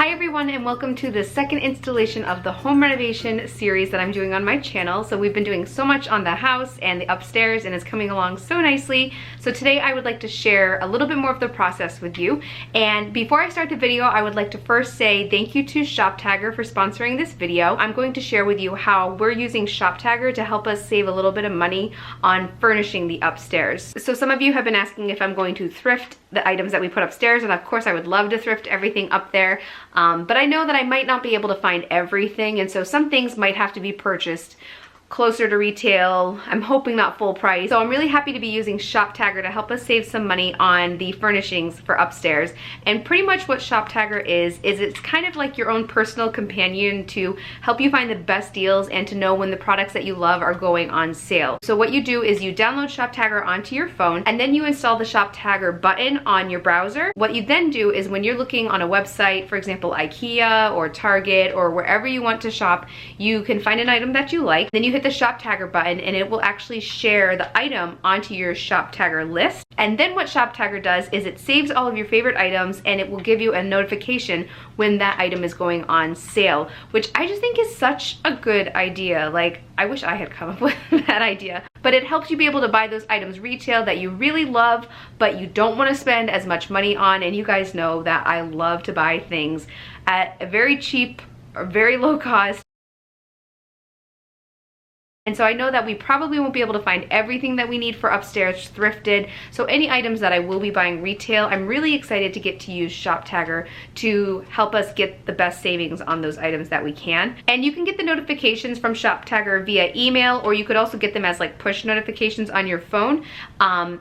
Hi everyone, and welcome to the second installation of the home renovation series that I'm doing on my channel. So we've been doing so much on the house and the upstairs, and it's coming along so nicely. So today I would like to share a little bit more of the process with you. And before I start the video, I would like to first say thank you to Shoptagr for sponsoring this video. I'm going to share with you how we're using Shoptagr to help us save a little bit of money on furnishing the upstairs. So some of you have been asking if I'm going to thrift the items that we put upstairs, and of course I would love to thrift everything up there. But I know that I might not be able to find everything, and so some things might have to be purchased closer to retail. I'm hoping not full price. So I'm really happy to be using Shoptagr to help us save some money on the furnishings for upstairs. And pretty much what Shoptagr is it's kind of like your own personal companion to help you find the best deals and to know when the products that you love are going on sale. So what you do is you download Shoptagr onto your phone, and then you install the Shoptagr button on your browser. What you then do is when you're looking on a website, for example IKEA or Target or wherever you want to shop, you can find an item that you like, then you hit the Shoptagr button and it will actually share the item onto your Shoptagr list. And then what Shoptagr does is it saves all of your favorite items, and it will give you a notification when that item is going on sale, which I just think is such a good idea. Like, I wish I had come up with that idea. But it helps you be able to buy those items retail that you really love, but you don't want to spend as much money on. And you guys know that I love to buy things at a very cheap or very low cost. And so I know that we probably won't be able to find everything that we need for upstairs thrifted. So any items that I will be buying retail, I'm really excited to get to use Shoptagr to help us get the best savings on those items that we can. And you can get the notifications from Shoptagr via email, or you could also get them as like push notifications on your phone,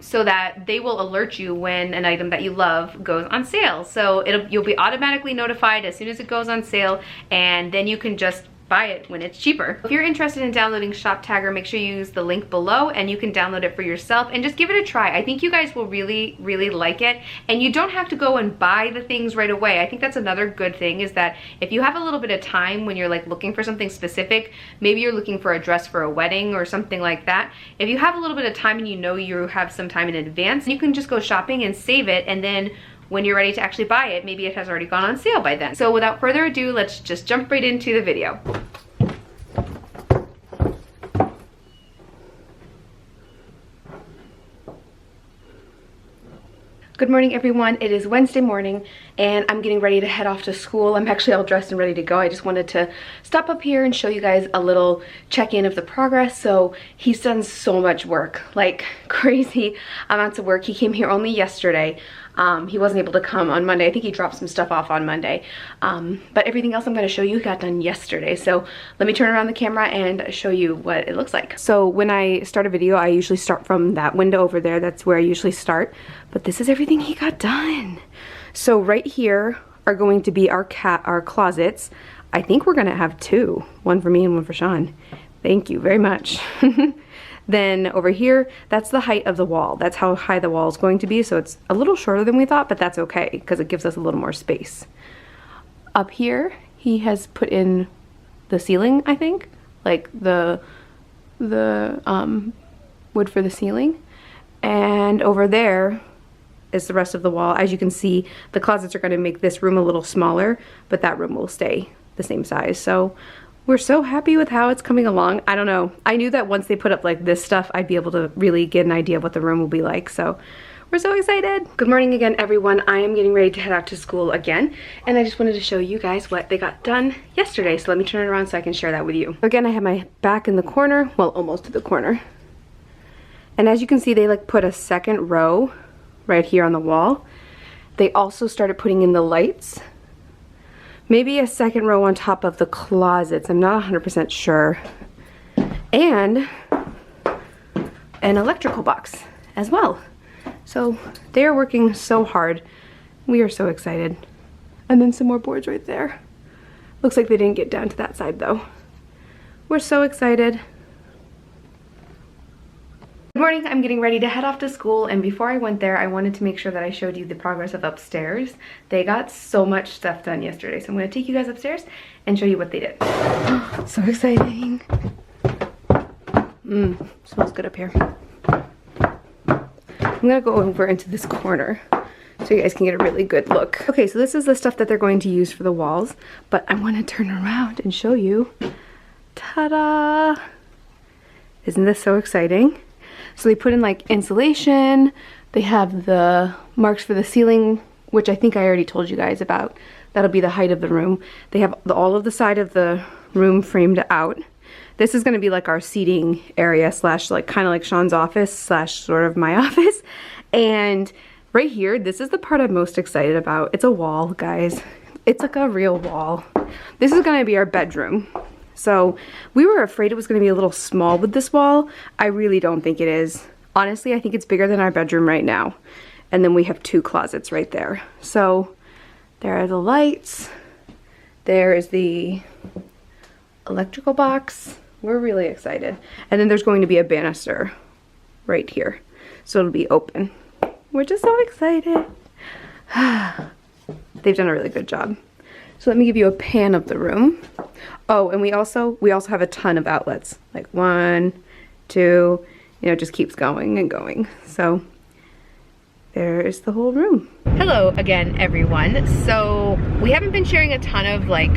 so that they will alert you when an item that you love goes on sale. So you'll be automatically notified as soon as it goes on sale, and then you can just buy it when it's cheaper. If you're interested in downloading Shoptagr, make sure you use the link below and you can download it for yourself and just give it a try. I think you guys will really like it, and you don't have to go and buy the things right away. I think that's another good thing, is that if you have a little bit of time when you're like looking for something specific, maybe you're looking for a dress for a wedding or something like that, if you have a little bit of time and you know you have some time in advance, you can just go shopping and save it, and then when you're ready to actually buy it, maybe it has already gone on sale by then. So without further ado, let's just jump right into the video. Good morning everyone, it is Wednesday morning and I'm getting ready to head off to school. I'm actually all dressed and ready to go. I just wanted to stop up here and show you guys a little check-in of the progress. So he's done so much work, like crazy amounts of work. He came here only yesterday. He wasn't able to come on Monday. I think he dropped some stuff off on Monday. But everything else I'm going to show you got done yesterday. So let me turn around the camera and show you what it looks like. So when I start a video, I usually start from that window over there. That's where I usually start. But this is everything he got done. So right here are going to be our closets. I think we're going to have two. One for me and one for Sean. Thank you very much. Then over here, that's the height of the wall. That's how high the wall is going to be. So it's a little shorter than we thought, but that's okay because it gives us a little more space. Up here, he has put in the ceiling, I think, like the wood for the ceiling. And over there is the rest of the wall. As you can see, the closets are going to make this room a little smaller, but that room will stay the same size. So we're so happy with how it's coming along. I don't know. I knew that once they put up like this stuff, I'd be able to really get an idea of what the room will be like. So we're so excited. Good morning again, everyone. I am getting ready to head out to school again, and I just wanted to show you guys what they got done yesterday. So let me turn it around so I can share that with you. Again, I have my back in the corner, well, almost to the corner. And as you can see, they like put a second row right here on the wall. They also started putting in the lights. Maybe a second row on top of the closets. I'm not 100% sure. And an electrical box as well. So they are working so hard. We are so excited. And then some more boards right there. Looks like they didn't get down to that side though. We're so excited. Good morning, I'm getting ready to head off to school, and before I went there I wanted to make sure that I showed you the progress of upstairs. They got so much stuff done yesterday, so I'm going to take you guys upstairs and show you what they did. So exciting. Smells good up here. I'm going to go over into this corner so you guys can get a really good look. Okay, so this is the stuff that they're going to use for the walls, but I want to turn around and show you. Ta-da! Isn't this so exciting? So they put in like insulation, they have the marks for the ceiling, which I think I already told you guys about. That'll be the height of the room. They have all of the side of the room framed out. This is gonna be like our seating area slash like kind of like Sean's office slash sort of my office. And right here, this is the part I'm most excited about. It's a wall, guys. It's like a real wall. This is gonna be our bedroom. So we were afraid it was gonna be a little small with this wall. I really don't think it is. Honestly, I think it's bigger than our bedroom right now. And then we have 2 closets right there. So there are the lights. There is the electrical box. We're really excited. And then there's going to be a banister right here. So it'll be open. We're just so excited. They've done a really good job. So let me give you a pan of the room. Oh, and we also have a ton of outlets. Like 1, 2, you know, it just keeps going and going. So there's the whole room. Hello again, everyone. So we haven't been sharing a ton of like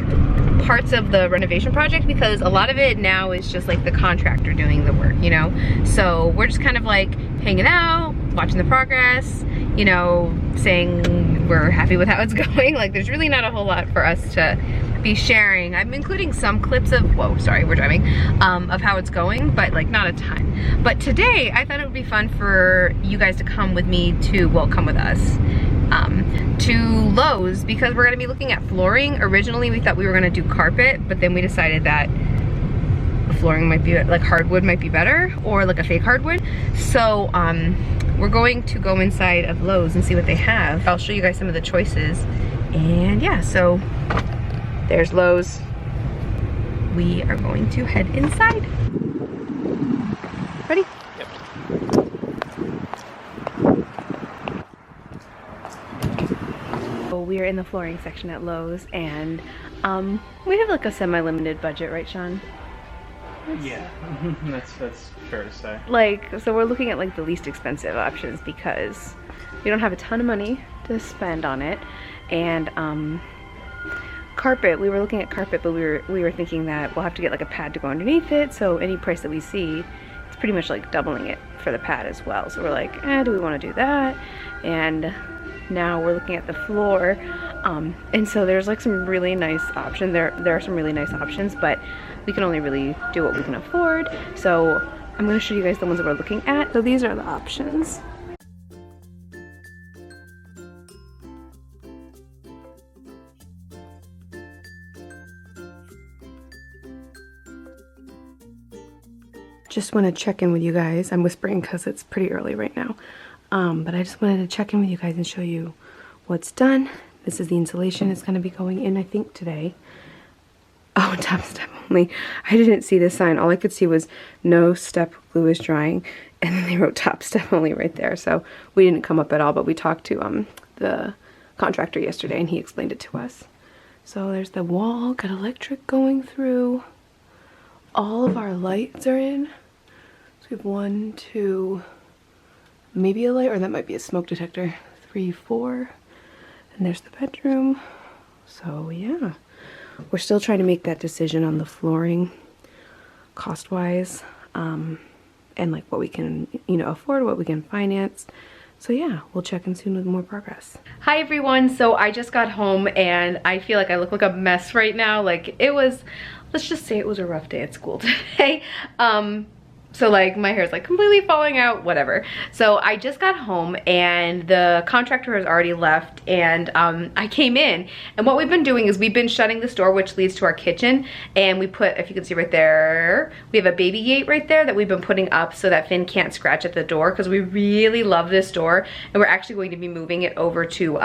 parts of the renovation project because a lot of it now is just like the contractor doing the work, you know? So we're just kind of like hanging out, watching the progress, you know, saying we're happy with how it's going. Like there's really not a whole lot for us to be sharing. I'm including some clips of, whoa, sorry, we're driving, of how it's going, but like not a ton. But today I thought it would be fun for you guys to come with me to, well, come with us to Lowe's because we're gonna be looking at flooring. Originally we thought we were gonna do carpet, but then we decided that flooring might be, like hardwood might be better, or like a fake hardwood. So we're going to go inside of Lowe's and see what they have. I'll show you guys some of the choices. And yeah, so there's Lowe's. We are going to head inside. Ready? Yep. So we are in the flooring section at Lowe's, and we have like a semi-limited budget, right, Sean? Yeah, that's fair to say. Like, so we're looking at like the least expensive options because we don't have a ton of money to spend on it. And carpet, we were looking at carpet, but we were thinking that we'll have to get like a pad to go underneath it, so any price that we see, it's pretty much like doubling it for the pad as well. So we're like, do we want to do that? And now we're looking at the floor, and so there's like some really nice options. There are some really nice options, but we can only really do what we can afford. So I'm going to show you guys the ones that we're looking at. So these are the options. Just want to check in with you guys. I'm whispering because it's pretty early right now. But I just wanted to check in with you guys and show you what's done. This is the insulation. It's going to be going in, I think, today. Oh, top step only. I didn't see this sign. All I could see was no step glue is drying. And then they wrote top step only right there. So we didn't come up at all, but we talked to the contractor yesterday and he explained it to us. So there's the wall, got electric going through. All of our lights are in. So we have 1, 2, maybe a light, or that might be a smoke detector. 3, 4. And there's the bedroom. So yeah, we're still trying to make that decision on the flooring cost-wise, and like what we can, you know, afford, what we can finance. So yeah, we'll check in soon with more progress. Hi everyone, so I just got home and I feel like I look like a mess right now. Like it was, let's just say it was a rough day at school today. So like my hair is like completely falling out, whatever. So I just got home and the contractor has already left, and I came in, and what we've been doing is we've been shutting this door which leads to our kitchen, and we put, if you can see right there, we have a baby gate right there that we've been putting up so that Finn can't scratch at the door, because we really love this door, and we're actually going to be moving it over to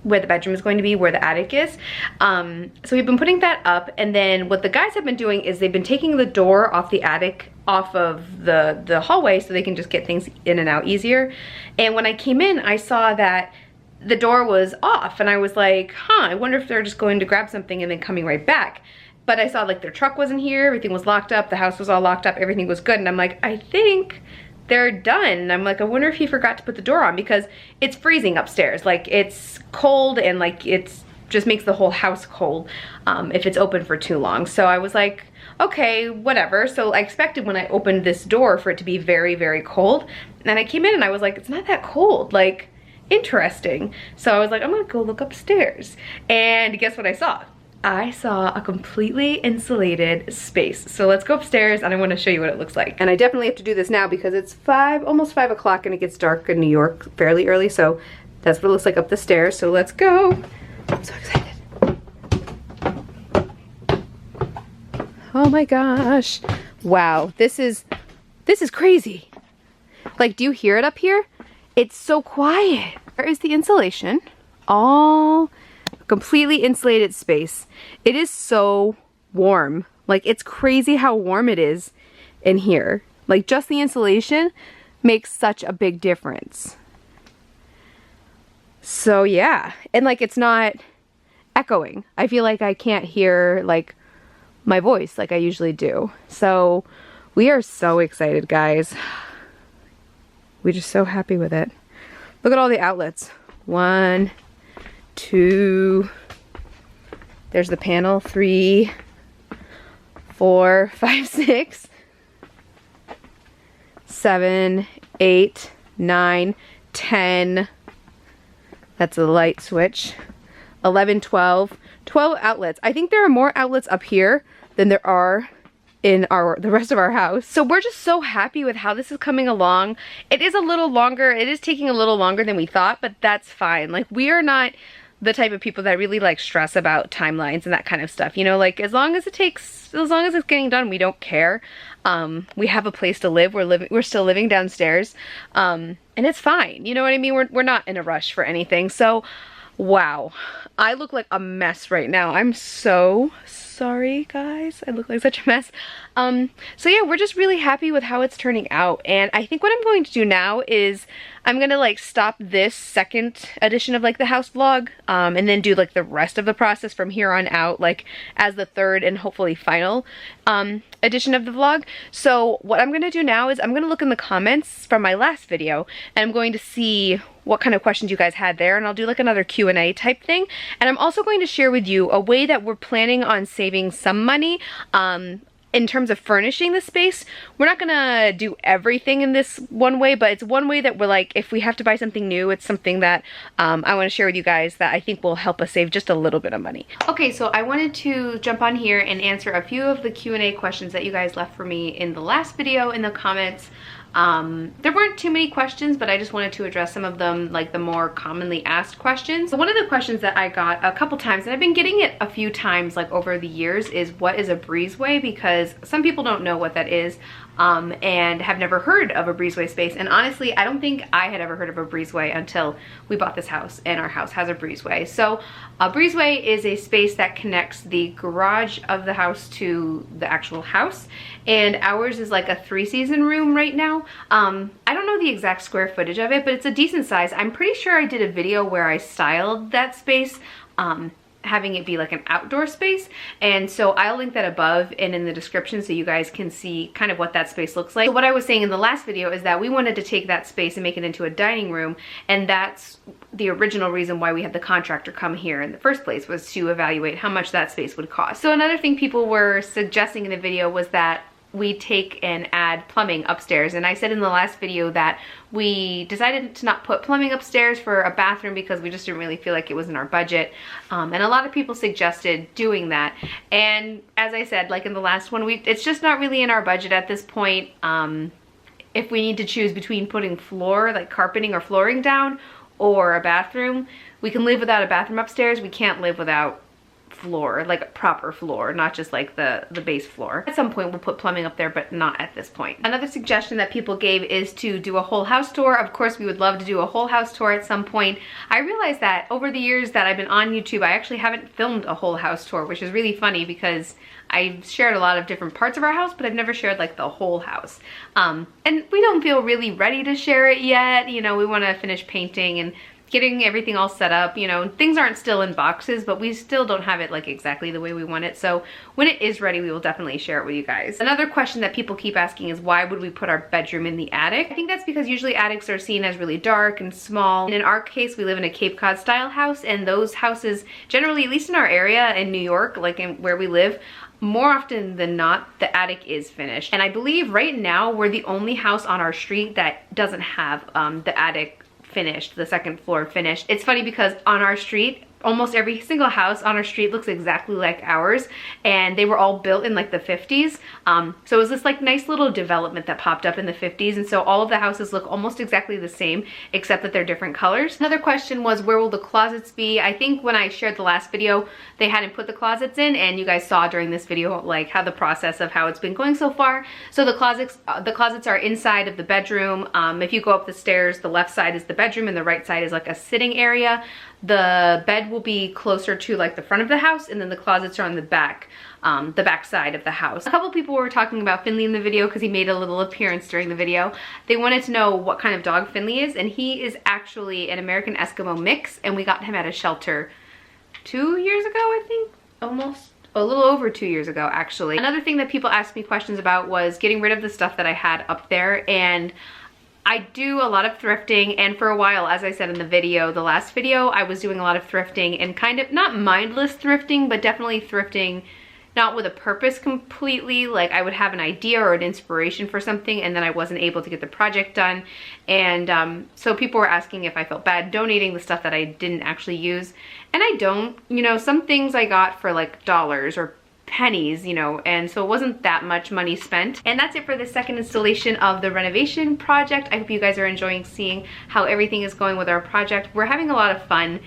where the bedroom is going to be, where the attic is. So we've been putting that up, and then what the guys have been doing is they've been taking the door off the attic, off of the hallway, so they can just get things in and out easier. And when I came in, I saw that the door was off, and I was like, I wonder if they're just going to grab something and then coming right back. But I saw like their truck wasn't here, everything was locked up, the house was all locked up, everything was good, and I'm like, I think they're done. And I'm like, I wonder if he forgot to put the door on because it's freezing upstairs. Like it's cold and like it's just makes the whole house cold if it's open for too long. So I was like, okay, whatever. So I expected when I opened this door for it to be very, very cold. And I came in and I was like, it's not that cold. Like, interesting. So I was like, I'm gonna go look upstairs. And guess what I saw? I saw a completely insulated space. So let's go upstairs and I want to show you what it looks like. And I definitely have to do this now because it's almost 5 o'clock and it gets dark in New York fairly early. So that's what it looks like up the stairs. So let's go. I'm so excited. Oh my gosh. Wow, this is crazy. Like, do you hear it up here? It's so quiet. There is the insulation. All completely insulated space. It is so warm. Like, it's crazy how warm it is in here. Like, just the insulation makes such a big difference. So yeah, and like it's not echoing. I feel like I can't hear like my voice like I usually do. So we are so excited, guys. We're just so happy with it. Look at all the outlets. 1, 2, there's the panel, 3, 4, 5, 6, 7, 8, 9, 10. That's a light switch. 11, 12 outlets. I think there are more outlets up here than there are in the rest of our house. So we're just so happy with how this is coming along. It is a little longer. It is taking a little longer than we thought, but that's fine. Like, we are not the type of people that really like stress about timelines and that kind of stuff. You know, like as long as it's getting done, we don't care. We have a place to live. We're still living downstairs. And it's fine. You know what I mean? We're not in a rush for anything. So, wow. I look like a mess right now. I'm so sorry, guys. I look like such a mess. So yeah, we're just really happy with how it's turning out. And I think what I'm going to do now is I'm gonna like stop this second edition of like the house vlog, and then do like the rest of the process from here on out, like as the third and hopefully final edition of the vlog. So what I'm gonna do now is I'm gonna look in the comments from my last video and I'm going to see what kind of questions you guys had there, and I'll do like another Q&A type thing. And I'm also going to share with you a way that we're planning on saving some money in terms of furnishing the space. We're not gonna do everything in this one way, but it's one way that we're like, if we have to buy something new, it's something that I want to share with you guys that I think will help us save just a little bit of money. Okay, so I wanted to jump on here and answer a few of the Q&A questions that you guys left for me in the last video in the comments. There weren't too many questions, but I just wanted to address some of them, like the more commonly asked questions. So one of the questions that I got a couple times, and I've been getting it a few times like over the years, is what is a breezeway? Because some people don't know what that is and have never heard of a breezeway space. And honestly, I don't think I had ever heard of a breezeway until we bought this house, and our house has a breezeway. So a breezeway is a space that connects the garage of the house to the actual house, and ours is like a 3-season room right now. I don't know the exact square footage of it, but it's a decent size. I'm pretty sure I did a video where I styled that space, having it be like an outdoor space, and so I'll link that above and in the description so you guys can see kind of what that space looks like. So what I was saying in the last video is that we wanted to take that space and make it into a dining room, and that's the original reason why we had the contractor come here in the first place, was to evaluate how much that space would cost. So another thing people were suggesting in the video was that we take and add plumbing upstairs, and I said in the last video that we decided to not put plumbing upstairs for a bathroom because we just didn't really feel like it was in our budget, and a lot of people suggested doing that. And as I said, like in the last one, it's just not really in our budget at this point. If we need to choose between putting floor, like carpeting or flooring down, or a bathroom, we can live without a bathroom upstairs. We can't live without floor, like a proper floor, not just like the base floor. At some point we'll put plumbing up there, but not at this point. Another suggestion that people gave is to do a whole house tour. Of course, we would love to do a whole house tour at some point. I realized that over the years that I've been on YouTube, I actually haven't filmed a whole house tour, which is really funny because I've shared a lot of different parts of our house, but I've never shared like the whole house. And we don't feel really ready to share it yet. You know, we want to finish painting and getting everything all set up. You know, things aren't still in boxes, but we still don't have it like exactly the way we want it. So when it is ready, we will definitely share it with you guys. Another question that people keep asking is, why would we put our bedroom in the attic? I think that's because usually attics are seen as really dark and small. And in our case, we live in a Cape Cod style house, and those houses generally, at least in our area in New York, like in where we live, more often than not, the attic is finished. And I believe right now we're the only house on our street that doesn't have the attic finished, the second floor finished. It's funny because on our street, almost every single house on our street looks exactly like ours, and they were all built in like the 50s. So it was this like nice little development that popped up in the 50s, and so all of the houses look almost exactly the same except that they're different colors. Another question was, where will the closets be? I think when I shared the last video, they hadn't put the closets in, and you guys saw during this video like how the process of how it's been going so far. So the closets are inside of the bedroom. If you go up the stairs, the left side is the bedroom and the right side is like a sitting area. The bed will be closer to like the front of the house, and then the closets are on the back side of the house. A couple people were talking about Finley in the video because he made a little appearance during the video. They wanted to know what kind of dog Finley is, and he is actually an American Eskimo mix, and we got him at a shelter 2 years ago, I think, almost. A little over 2 years ago, actually. Another thing that people asked me questions about was getting rid of the stuff that I had up there, and I do a lot of thrifting, and for a while, as I said in the video, the last video, I was doing a lot of thrifting and kind of not mindless thrifting, but definitely thrifting not with a purpose completely. Like I would have an idea or an inspiration for something, and then I wasn't able to get the project done. And so people were asking if I felt bad donating the stuff that I didn't actually use. And I don't, you know, some things I got for like dollars or pennies, you know, and so it wasn't that much money spent. And that's it for the second installation of the renovation project. I hope you guys are enjoying seeing how everything is going with our project. We're having a lot of fun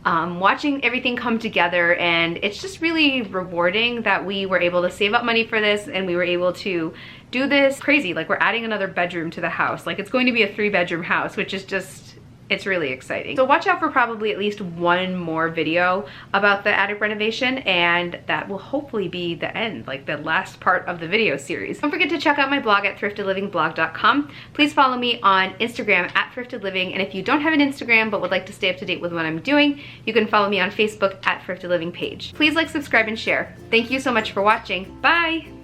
watching everything come together, and it's just really rewarding that we were able to save up money for this, and we were able to do this crazy. Like, we're adding another bedroom to the house. Like, it's going to be a 3-bedroom house, which is just, it's really exciting. So watch out for probably at least one more video about the attic renovation, and that will hopefully be the end, like the last part of the video series. Don't forget to check out my blog at thriftedlivingblog.com. Please follow me on Instagram at thriftedliving, and if you don't have an Instagram but would like to stay up to date with what I'm doing, you can follow me on Facebook at thriftedliving page. Please like, subscribe, and share. Thank you so much for watching. Bye!